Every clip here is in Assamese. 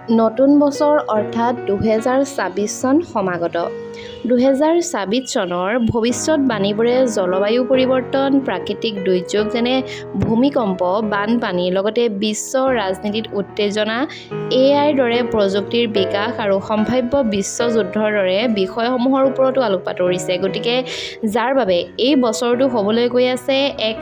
নতুন বছৰ অৰ্থাৎ 2024 চন সমাগত। 2024 চনৰ ভৱিষ্যতবাণীবোৰে জলবায়ু পৰিৱৰ্তন, প্ৰাকৃতিক দুৰ্যোগ যেনে ভূমিকম্প, বানপানী, লগতে বিশ্ব ৰাজনীতিত উত্তেজনা, AI দৰে প্ৰযুক্তিৰ বিকাশ আৰু সম্ভাৱ্য বিশ্বযুদ্ধৰ দৰে বিষয়সমূহৰ ওপৰতো আলোকপাত কৰিছে। গতিকে যাৰ বাবে এই বছৰটো হ'বলৈ গৈ আছে এক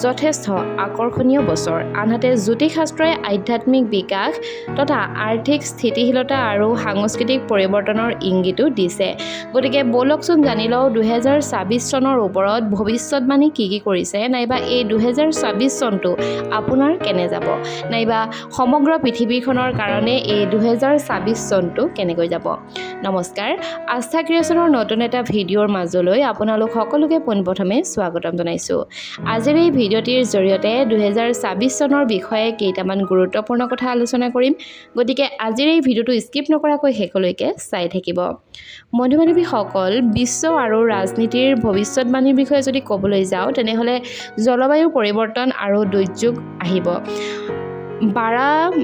যথেষ্ট আকৰ্ষণীয় বছৰ। আনহাতে জ্যোতিষশাস্ত্ৰই আধ্যাত্মিক বিকাশ তথা আৰ্থিক স্থিতিশীলতা আৰু সাংস্কৃতিক পৰিৱৰ্তনৰ ইংগিতো দিছে। গতিকে বলকচোন জানি লওঁ 2024 চনৰ ওপৰত ভৱিষ্যতবাণী কি কৰিছে, নাইবা এই 2024 চনটো আপোনাৰ কেনে যাব, নাইবা সমগ্ৰ পৃথিৱীখনৰ কাৰণে এই 2024 চনটো কেনেকৈ যাব। নমস্কাৰ, আস্থা ক্ৰিয়েশ্যনৰ নতুন এটা ভিডিঅ'ৰ মাজলৈ আপোনালোক সকলোকে পোনপ্ৰথমে স্বাগতম জনাইছোঁ। আজিৰ এই ভিডিঅ'টিৰ জৰিয়তে 2024 চনৰ বিষয়ে কেইটামান গুৰুত্বপূৰ্ণ কথা আলোচনা কৰিম। গতিকে আজিৰ এই ভিডিঅ'টো স্কিপ নকৰাকৈ শেষলৈকে চাই থাকিব। বন্ধু-বান্ধৱীসকল, বিশ্ব আৰু ৰাজনীতিৰ ভৱিষ্যতবাণীৰ বিষয়ে যদি ক'বলৈ যাওঁ, তেনেহ'লে জলবায়ু পৰিৱৰ্তন আৰু দুৰ্যোগ আহিব।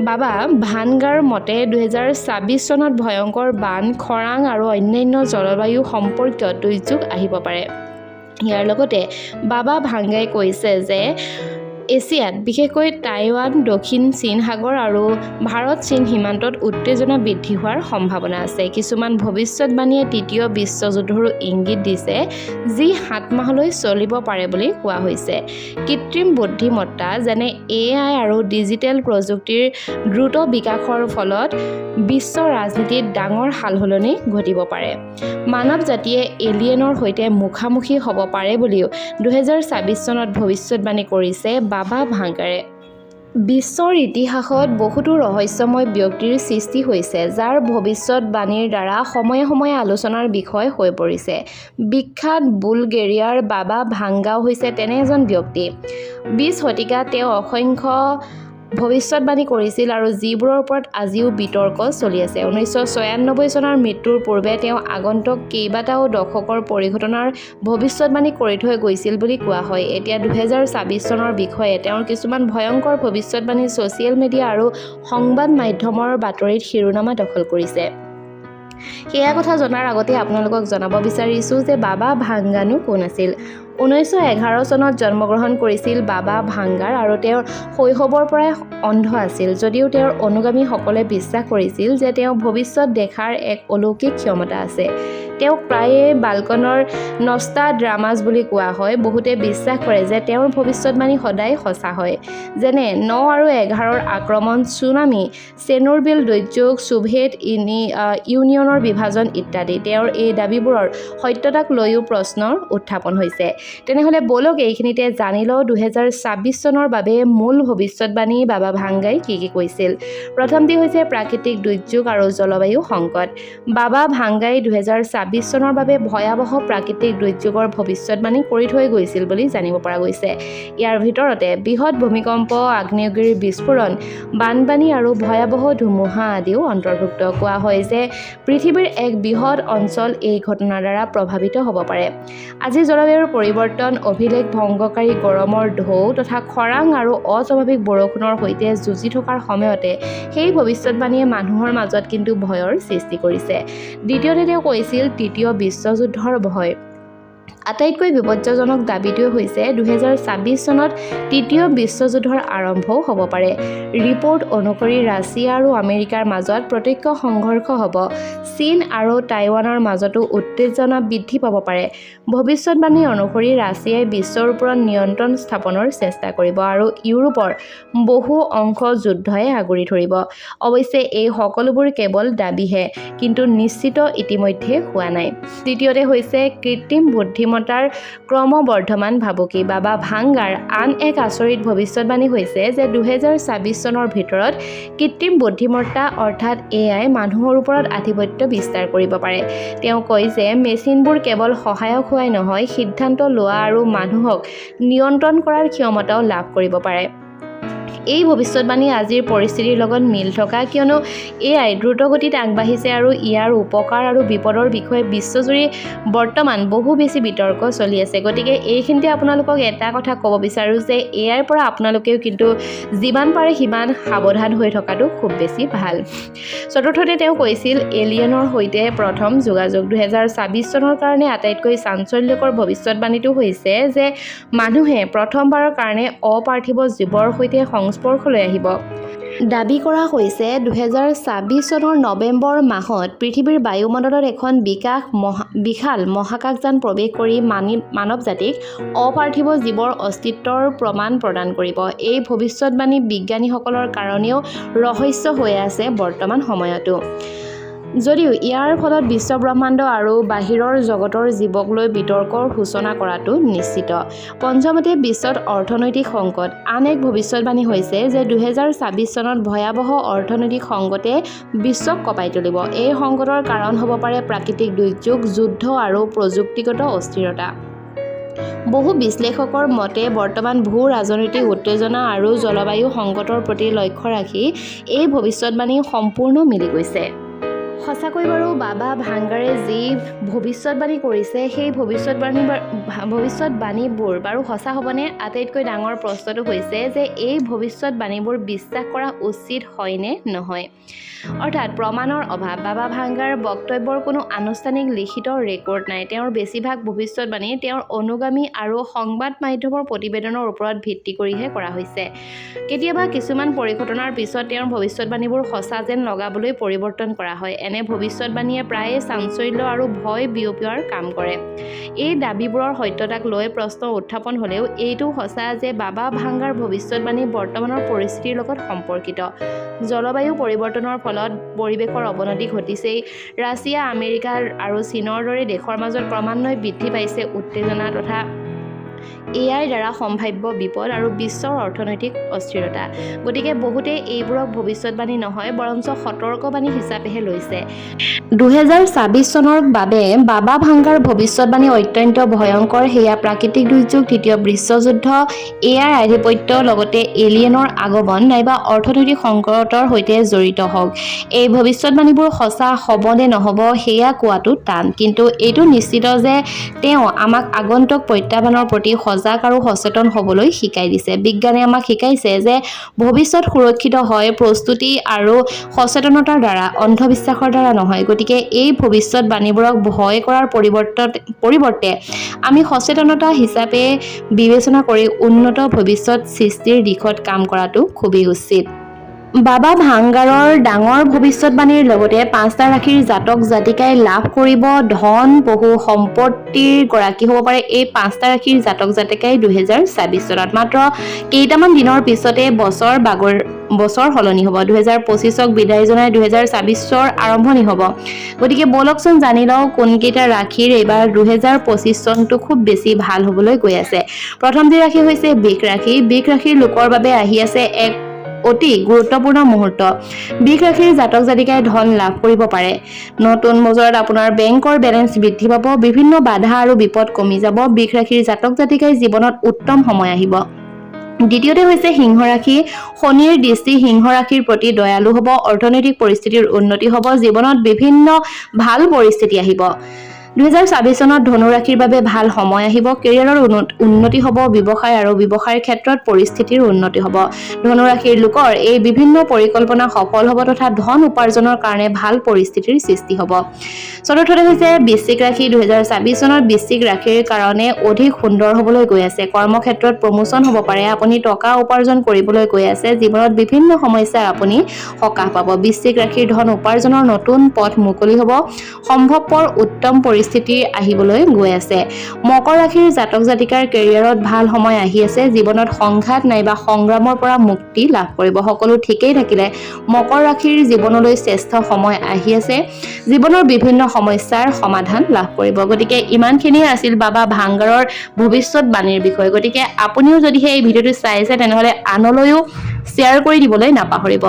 বাবা ভানগাৰ মতে 2024 চনত ভয়ংকৰ বান, খৰাং আৰু অন্যান্য জলবায়ু সম্পৰ্কীয় দুৰ্যোগ আহিব পাৰে। ইয়াৰ লগতে বাবা ভাংগাই কৈছে যে এছিয়াত, বিশেষকৈ টাইৱান, দক্ষিণ চীন সাগৰ আৰু ভাৰত-চীন সীমান্তত উত্তেজনা বৃদ্ধি হোৱাৰ সম্ভাৱনা আছে। কিছুমান ভৱিষ্যতবাণীয়ে তৃতীয় বিশ্বযুদ্ধৰো ইংগিত দিছে, যি 7 মাহলৈ চলিব পাৰে বুলি কোৱা হৈছে। কৃত্ৰিম বুদ্ধিমত্তা যেনে AI আৰু ডিজিটেল প্ৰযুক্তিৰ দ্ৰুত বিকাশৰ ফলত বিশ্ব ৰাজনীতিত ডাঙৰ সালসলনি ঘটিব পাৰে। মানৱ জাতিয়ে এলিয়েনৰ সৈতে মুখামুখি হ'ব পাৰে বুলিও 2024 চনত ভৱিষ্যতবাণী কৰিছে বাবা ভাংগাৰে। বিশ্বৰ ইতিহাসত বহুতো ৰহস্যময় ব্যক্তিৰ সৃষ্টি হৈছে, যাৰ ভৱিষ্যতবাণীৰ দ্বাৰা সময়ে সময়ে আলোচনাৰ বিষয় হৈ পৰিছে। বিখ্যাত বুলগেৰিয়াৰ বাবা ভাংগাও হৈছে তেনে এজন ব্যক্তি। 20 শতিকাত তেওঁ অসংখ্য ভৱিষ্যতবাণী কৰিছিল আৰু যিবোৰৰ ওপৰত আজিও বিতৰ্ক চলি আছে। 1996 চনৰ মৃত্যুৰ পূৰ্বে তেওঁ আগন্তুক কেইবাটাও দশকৰ পৰিঘটনাৰ ভৱিষ্যতবাণী কৰি থৈ গৈছিল বুলি কোৱা হয়। এতিয়া 2024 চনৰ বিষয়ে তেওঁৰ কিছুমান ভয়ংকৰ ভৱিষ্যতবাণী ছ'চিয়েল মিডিয়া আৰু সংবাদ মাধ্যমৰ বাতৰিত শিৰোনামা দখল কৰিছে। সেয়া কথা জনাৰ আগতে আপোনালোকক জনাব বিচাৰিছোঁ যে বাবা ভাংগানো কোন আছিল। 1911 চনত জন্মগ্ৰহণ কৰিছিল বাবা ভাংগাৰ আৰু তেওঁৰ শৈশৱৰ পৰাই অন্ধ আছিল। যদিও তেওঁৰ অনুগামীসকলে বিশ্বাস কৰিছিল যে তেওঁ ভৱিষ্যত দেখাৰ এক অলৌকিক ক্ষমতা আছে। তেওঁক প্ৰায়ে বালকনৰ নষ্টাড্ৰামাছ বুলি কোৱা হয়। বহুতে বিশ্বাস কৰে যে তেওঁৰ ভৱিষ্যতবাণী সদায় সঁচা হয়, যেনে 9 আৰু 11ৰ আক্ৰমণ, ছুনামি, চেৰ্নোবিল দুৰ্যোগ, ছোভিয়েট ইউনিয়নৰ বিভাজন ইত্যাদি। তেওঁৰ এই দাবীবোৰৰ সত্যতাক লৈও প্ৰশ্নৰ উত্থাপন হৈছে। তেনেহ'লে বলক এইখিনিতে জানি লওঁ 2024 চনৰ বাবে মূল ভৱিষ্যতবাণী বাবা ভাংগাই কি কৈছিল। প্ৰথমটি হৈছে প্ৰাকৃতিক দুৰ্যোগ আৰু জলবায়ু সংকট। বাবা ভাংগাই 2024 চনৰ বাবে ভয়াৱহ প্ৰাকৃতিক দুৰ্যোগৰ ভৱিষ্যতবাণী কৰি থৈ গৈছিল বুলি জানিব পৰা গৈছে। ইয়াৰ ভিতৰতে বৃহৎ ভূমিকম্প, আগ্নেয়গিৰিৰ বিস্ফোৰণ, বানপানী আৰু ভয়াৱহ ধুমুহা আদিও অন্তৰ্ভুক্ত। কোৱা হয় যে পৃথিৱীৰ এক বৃহৎ অঞ্চল এই ঘটনাৰ দ্বাৰা প্ৰভাৱিত হ'ব পাৰে। আজি জলবায়ুৰ পৰিৱৰ্তন, অভিলেখ ভংগকাৰী গৰমৰ ঢৌ তথা খৰাং আৰু অস্বাভাৱিক বৰষুণৰ সৈতে যুঁজি থকাৰ সময়তে সেই ভৱিষ্যতবাণীয়ে মানুহৰ মাজত কিন্তু ভয়ৰ সৃষ্টি কৰিছে। দ্বিতীয়তে তেওঁ কৈছিল তৃতীয় বিশ্বযুদ্ধৰ ভয়। আটাইতকৈ বিপজ্জনক দাবীটোৱে হৈছে 2024 চনত তৃতীয় বিশ্বযুদ্ধৰ আৰম্ভও হ'ব পাৰে। ৰিপৰ্ট অনুসৰি ৰাছিয়া আৰু আমেৰিকাৰ মাজত প্ৰত্যক্ষ সংঘৰ্ষ হ'ব। চীন আৰু টাইৱানৰ মাজতো উত্তেজনা বৃদ্ধি পাব পাৰে। ভৱিষ্যতবাণী অনুসৰি ৰাছিয়াই বিশ্বৰ ওপৰত নিয়ন্ত্ৰণ স্থাপনৰ চেষ্টা কৰিব আৰু ইউৰোপৰ বহু অংশ যুদ্ধই আগুৰি ধৰিব। অৱশ্যে এই সকলোবোৰ কেৱল দাবীহে, কিন্তু নিশ্চিত ইতিমধ্যে হোৱা নাই। তৃতীয়তে হৈছে কৃত্ৰিম বুদ্ধিমত্তাৰ ক্ৰমবৰ্ধমান ভাবুকি। বাবা ভাংগাৰ আন এক আচৰিত ভৱিষ্যতবাণী হৈছে যে 2024 চনৰ ভিতৰত কৃত্ৰিম বুদ্ধিমত্তা অৰ্থাৎ AI মানুহৰ ওপৰত আধিপত্য বিস্তাৰ কৰিব পাৰে। তেওঁ কয় যে মেচিনবোৰ কেৱল সহায়ক হোৱাই নহয়, সিদ্ধান্ত লোৱা আৰু মানুহক নিয়ন্ত্ৰণ কৰাৰ ক্ষমতাও লাভ কৰিব পাৰে। এই ভৱিষ্যতবাণী আজিৰ পৰিস্থিতিৰ লগত মিল থকা, কিয়নো AI দ্ৰুতগতিত আগবাঢ়িছে আৰু ইয়াৰ উপকাৰ আৰু বিপদৰ বিষয়ে বিশ্বজুৰি বৰ্তমান বহু বেছি বিতৰ্ক চলি আছে। গতিকে এইখিনিতে আপোনালোকক এটা কথা ক'ব বিচাৰোঁ যে AIৰ পৰা আপোনালোকেও কিন্তু যিমান পাৰে সিমান সাৱধান হৈ থকাটো খুব বেছি ভাল। চতুৰ্থতে তেওঁ কৈছিল, এলিয়েনৰ সৈতে প্ৰথম যোগাযোগ। 2026 চনৰ কাৰণে আটাইতকৈ চাঞ্চল্যকৰ ভৱিষ্যতবাণীটো হৈছে যে মানুহে প্ৰথমবাৰৰ কাৰণে অপাৰ্থিৱ জীৱৰ সৈতে সংস্পৰ্শলৈ আহিব। দাবী কৰা হৈছে 2026 চনৰ নৱেম্বৰ মাহত পৃথিৱীৰ বায়ুমণ্ডলত এখন বিশাল মহাকাশযান প্ৰৱেশ কৰি মানৱ জাতিক অপাৰ্থিৱ জীৱৰ অস্তিত্বৰ প্ৰমাণ প্ৰদান কৰিব। এই ভৱিষ্যতবাণী বিজ্ঞানীসকলৰ কাৰণেও ৰহস্য হৈ আছে বৰ্তমান সময়তো। যদিও ইয়াৰ ফলত বিশ্বব্ৰহ্মাণ্ড আৰু বাহিৰৰ জগতৰ জীৱক লৈ বিতৰ্কৰ সূচনা কৰাটো নিশ্চিত। পঞ্চমতে, বিশ্বত অৰ্থনৈতিক সংকট। আন এক ভৱিষ্যতবাণী হৈছে যে 2026 চনত ভয়াৱহ অৰ্থনৈতিক সংকটে বিশ্বক কঁপাই তুলিব। এই সংকটৰ কাৰণ হ'ব পাৰে প্ৰাকৃতিক দুৰ্যোগ, যুদ্ধ আৰু প্ৰযুক্তিগত অস্থিৰতা। বহু বিশ্লেষকৰ মতে বৰ্তমান ভূ-ৰাজনৈতিক উত্তেজনা আৰু জলবায়ু সংকটৰ প্ৰতি লক্ষ্য ৰাখি এই ভৱিষ্যতবাণী সম্পূৰ্ণ মিলি গৈছে। সঁচাকৈ বাৰু বাবা ভাংগাৰে যি ভৱিষ্যতবাণী কৰিছে সেই ভৱিষ্যতবাণীবোৰ বাৰু সঁচা হ'বনে? আটাইতকৈ ডাঙৰ প্ৰশ্নটো হৈছে যে এই ভৱিষ্যতবাণীবোৰ বিশ্বাস কৰা উচিত হয়নে নহয়। অৰ্থাৎ প্ৰমাণৰ অভাৱ। বাবা ভাংগাৰ বক্তব্যৰ কোনো আনুষ্ঠানিক লিখিত ৰেকৰ্ড নাই। তেওঁৰ বেছিভাগ ভৱিষ্যতবাণী তেওঁৰ অনুগামী আৰু সংবাদ মাধ্যমৰ প্ৰতিবেদনৰ ওপৰত ভিত্তি কৰিহে কৰা হৈছে। কেতিয়াবা কিছুমান পৰিঘটনাৰ পিছত তেওঁৰ ভৱিষ্যতবাণীবোৰ সঁচা যেন লগাবলৈ পৰিৱৰ্তন কৰা হয়। এনে ভৱিষ্যতবাণীয়ে প্ৰায়ে চাঞ্চল্য আৰু ভয় বিয়পোৱাৰ কাম কৰে। এই দাবীবোৰৰ সত্যতাক লৈ প্ৰশ্ন উত্থাপন হ'লেও এইটো সঁচা যে বাবা ভাংগাৰ ভৱিষ্যতবাণী বৰ্তমানৰ পৰিস্থিতিৰ লগত সম্পৰ্কিত। জলবায়ু পৰিৱৰ্তনৰ ফলত পৰিৱেশৰ অৱনতি ঘটিছেই। ৰাছিয়া, আমেৰিকা আৰু চীনৰ দৰে দেশৰ মাজত ক্ৰমান্বয়ে বৃদ্ধি পাইছে উত্তেজনা তথা AIৰ দ্বাৰা সম্ভাৱ্য বিপদ আৰু বিশ্বৰ অৰ্থনৈতিক অস্থিৰতা। গতিকে বহুতে এইবোৰক ভৱিষ্যতবাণী নহয় বৰঞ্চ সতৰ্কবাণী হিচাপেহে লৈছে। 2026 চনৰ বাবে বাবা ভাংগাৰ ভৱিষ্যতবাণী অত্যন্ত ভয়ংকৰ। সেয়া প্ৰাকৃতিক দুৰ্যোগ, তৃতীয় বিশ্বযুদ্ধ, AIৰ আধিপত্য, লগতে এলিয়েনৰ আগমন নাইবা অৰ্থনৈতিক সংকটৰ সৈতে জড়িত হওক। এই ভৱিষ্যতবাণীবোৰ সঁচা হ'ব নে নহ'ব সেয়া কোৱাটো টান, কিন্তু এইটো নিশ্চিত যে তেওঁ আমাক আগন্তুক প্ৰত্যাহ্বানৰ প্ৰতি সজাগ আৰু সচেতন হ'বলৈ শিকাই দিছে। বিজ্ঞানে আমাক শিকাইছে যে ভৱিষ্যত সুৰক্ষিত হয় প্ৰস্তুতি আৰু সচেতনতাৰ দ্বাৰা, অন্ধবিশ্বাসৰ দ্বাৰা নহয়। গতিকে এই ভৱিষ্যতবাণীবোৰক ভয় কৰাৰ পৰিৱৰ্তে আমি সচেতনতা হিচাপে বিবেচনা কৰি উন্নত ভৱিষ্যত সৃষ্টিৰ দিশত কাম কৰাটো খুবেই উচিত। বাবা ভাংগাৰৰ ডাঙৰ ভৱিষ্যতবাণীৰ লগতে 5টা ৰাশিৰ জাতক জাতিকাই লাভ কৰিব ধন, বহু সম্পত্তিৰ গৰাকী হ'ব পাৰে এই 5টা ৰাশিৰ জাতক জাতিকাই 2026 চনত। মাত্ৰ কেইটামান দিনৰ পিছতে বছৰ সলনি হ'ব। 2025ক বিদায় জনাই 2026ৰ আৰম্ভণি হ'ব। গতিকে বলকচোন জানি লওঁ কোনকেইটা ৰাশিৰ এইবাৰ 2025 চনটো খুব বেছি ভাল হ'বলৈ গৈ আছে। প্ৰথমটি ৰাশি হৈছে বৃষ ৰাশি। বৃষ ৰাশিৰ লোকৰ বাবে আহি আছে এক অতি গুৰুত্বপূৰ্ণ মুহূৰ্ত। বৃষ ৰাশিৰ জাতক জাতিকাই ধন লাভ কৰিব পাৰে। নতুন বছৰত আপোনাৰ বেংকৰ বেলেঞ্চ বৃদ্ধি পাব, বিভিন্ন বাধা আৰু বিপদ কমি যাব। বৃষ ৰাশিৰ জাতক জাতিকাই জীৱনত উত্তম সময় আহিব। দ্বিতীয়তে হৈছে সিংহ ৰাশি। শনিৰ দৃষ্টি সিংহ ৰাশিৰ প্ৰতি দয়ালু হ'ব, অৰ্থনৈতিক পৰিস্থিতিৰ উন্নতি হ'ব, জীৱনত বিভিন্ন ভাল পৰিস্থিতি আহিব। 2026 চনত ধনু ৰাশিৰ বাবে ভাল সময় আহিব, কেৰিয়াৰৰ উন্নতি হ'ব, ব্যৱসায় আৰু ব্যৱসায়ৰ ক্ষেত্ৰত পৰিস্থিতিৰ উন্নতি হ'ব। ধনু ৰাশিৰ লোকৰ এই বিভিন্ন পৰিকল্পনা সফল হ'ব তথা ধন উপাৰ্জনৰ কাৰণে ভাল পৰিস্থিতিৰ সৃষ্টি হ'ব। চতুৰ্থতে হৈছে বৃশ্চিক ৰাশি। 2026 চনত বৃশ্চিক ৰাশিৰ কাৰণে অধিক সুন্দৰ হ'বলৈ গৈ আছে। কৰ্মক্ষেত্ৰত প্ৰমোচন হ'ব পাৰে, আপুনি টকা উপাৰ্জন কৰিবলৈ গৈ আছে, জীৱনত বিভিন্ন সমস্যাৰ আপুনি সকাহ পাব। বৃশ্চিক ৰাশিৰ ধন উপাৰ্জনৰ নতুন পথ মুকলি হ'ব, সম্ভৱপৰ উত্তম পৰিস্থিতি আহিবলৈ গৈ আছে। মকৰ ৰাশিৰ জাতক জাতিকাৰ কেৰিয়াৰত ভাল সময় আহি আছে, জীৱনত সংঘাত নাইবা সংগ্ৰামৰ পৰা মুক্তি লাভ কৰিব। সকলো ঠিকেই থাকিলে মকৰ ৰাশিৰ জীৱনলৈ শ্ৰেষ্ঠ সময় আহি আছে, জীৱনৰ বিভিন্ন সমস্যাৰ সমাধান লাভ কৰিব। গতিকে ইমানখিনিয়ে আছিল বাবা ভাংগাৰৰ ভৱিষ্যতবাণীৰ বিষয়ে। গতিকে আপুনিও যদিহে এই ভিডিঅ'টো চাইছে তেনেহ'লে আনলৈও শ্বেয়াৰ কৰি দিবলৈ নাপাহৰিব।